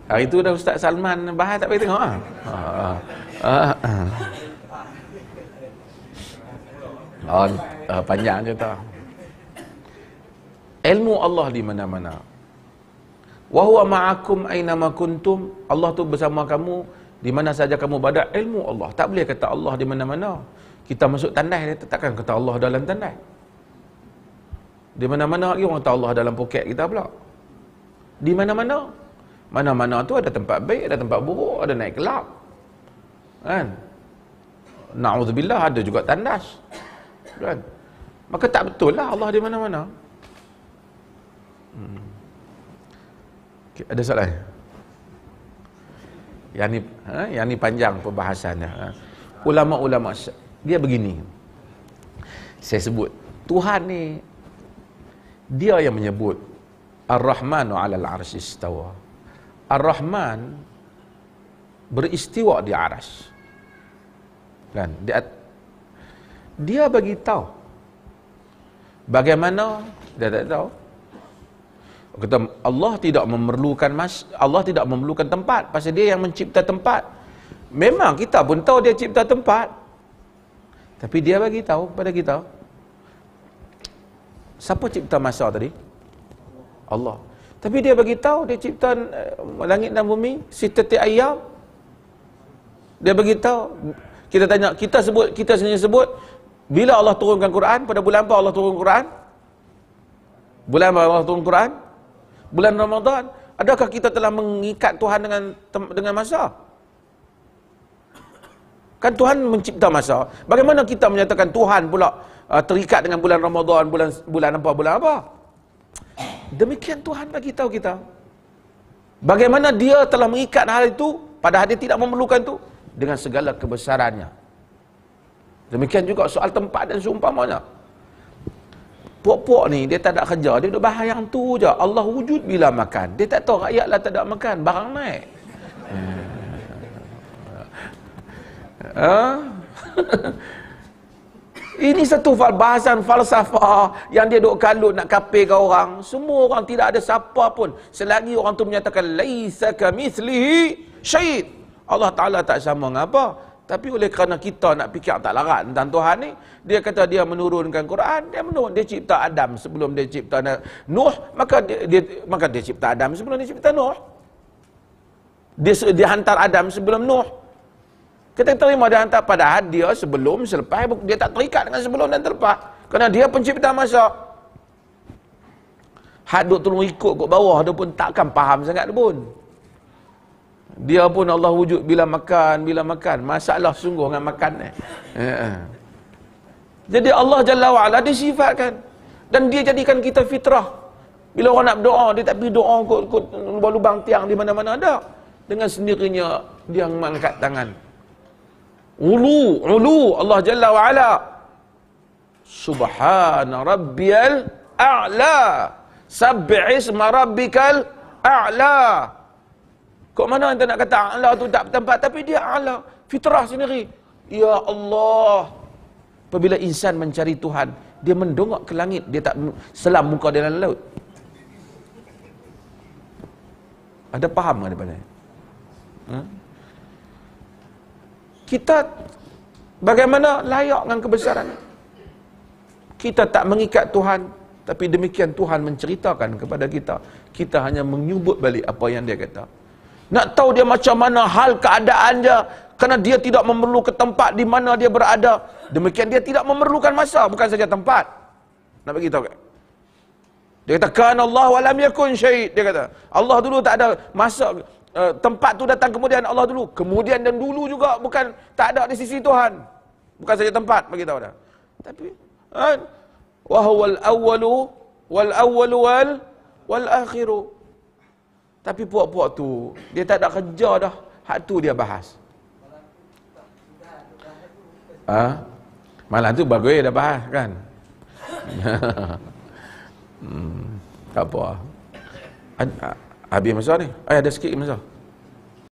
Hari tu dah Ustaz Salman bahas tak payah tengok ah. Panjang cerita. Ilmu Allah di mana-mana. Wa huwa ma'akum aina ma kuntum. Allah tu bersama kamu di mana saja kamu berada. Ilmu Allah. Tak boleh kata Allah di mana-mana. Kita masuk tandai, dia takkan kata Allah dalam tandai. Di mana-mana lagi orang kata Allah dalam poket kita pula. Di mana-mana. Mana-mana tu ada tempat baik, ada tempat buruk, ada naik kelab. Kan? Na'udzubillah, ada juga tandas. Kan? Maka tak betul lah Allah di mana-mana. Okay, ada soalan? Yang ni panjang perbahasannya. Ulama-ulama dia begini. Saya sebut Tuhan ni dia yang menyebut Ar-Rahmanu 'alal 'arsy istawa. Ar-Rahman beristiwa di aras. Kan? Dia bagi tahu. Bagaimana? Dia tak tahu. Kata Allah tidak memerlukan Allah tidak memerlukan tempat, pasal dia yang mencipta tempat. Memang kita pun tahu dia cipta tempat. Tapi dia bagi tahu pada kita. Siapa cipta masa tadi? Allah. Tapi dia bagi tahu dia cipta langit dan bumi sittati ayyam. Dia bagi tahu. Kita tanya, kita sendiri sebut bila Allah turunkan Quran, pada bulan apa Allah turun Quran? Bulan apa Allah turun Quran? Bulan Ramadan. Adakah kita telah mengikat Tuhan dengan masa? Kan Tuhan mencipta masa. Bagaimana kita menyatakan Tuhan pula terikat dengan bulan Ramadan, bulan apa? Demikian Tuhan bagi tahu kita. Bagaimana dia telah mengikat hal itu, padahal dia tidak memerlukan itu, dengan segala kebesarannya. Demikian juga soal tempat dan seumpamanya. Puak-puak ni dia tak ada kerja, dia duduk bahas yang tu je. Allah wujud bila makan. Dia tak tahu rakyat lah tak ada makan, barang naik. Ini satu bahasan falsafah yang dia duk kalut nak kafirkan orang. Semua orang, tidak ada siapa pun selagi orang tu menyatakan laisa kamitslihi syai'. Allah Taala tak sama dengan apa. Tapi oleh kerana kita nak fikir tak larat tentang Tuhan ni, dia kata dia menurunkan Quran, dia cipta Adam sebelum dia cipta Nuh, maka dia cipta Adam sebelum dia cipta Nuh. Dia hantar Adam sebelum Nuh. Kita terima dia hantar, padahal dia sebelum, selepas, dia tak terikat dengan sebelum dan terlepas. Kerana dia pencipta masa. Had duk tolong ikut kat bawah, dia pun takkan faham sangat pun. Dia pun Allah wujud bila makan. Masalah sungguh dengan makan ni. Jadi Allah Jalla wa'ala disifatkan. Dan dia jadikan kita fitrah. Bila orang nak berdoa, dia tak pergi doa kot lubang tiang di mana-mana ada. Dengan sendirinya dia mengangkat tangan. Ulu Allah Jalla wa'ala. Subhana rabbiyal a'la. Sabbi'isma rabbikal a'la. Kok mana anda nak kata a'la tu tak tempat, tapi dia a'la. Fitrah sendiri. Ya Allah. Apabila insan mencari Tuhan, dia mendongak ke langit, dia tak selam muka dia dalam laut. Ada faham ke daripada? Kita bagaimana layak dengan kebesaran? Kita tak mengikat Tuhan, tapi demikian Tuhan menceritakan kepada kita. Kita hanya menyubut balik apa yang dia kata. Nak tahu dia macam mana hal keadaan dia, kerana dia tidak memerlukan tempat di mana dia berada. Demikian dia tidak memerlukan masa, bukan saja tempat. Nak bagi tahu. Dia kata kana Allah wa lam yakun syai'. Dia kata Allah dulu tak ada masa, tempat tu datang kemudian Allah dulu. Kemudian dan dulu juga bukan tak ada di sisi Tuhan. Bukan saja tempat, bagi tahu dah. Tapi wa huwal awwalu wal awwalu wal akhiru. Tapi puak-puak tu dia tak ada kerja dah. Hak tu dia bahas. Malam tu bagus dah bahas kan. Tak apa. Habis masa ni? Ada sikit masa.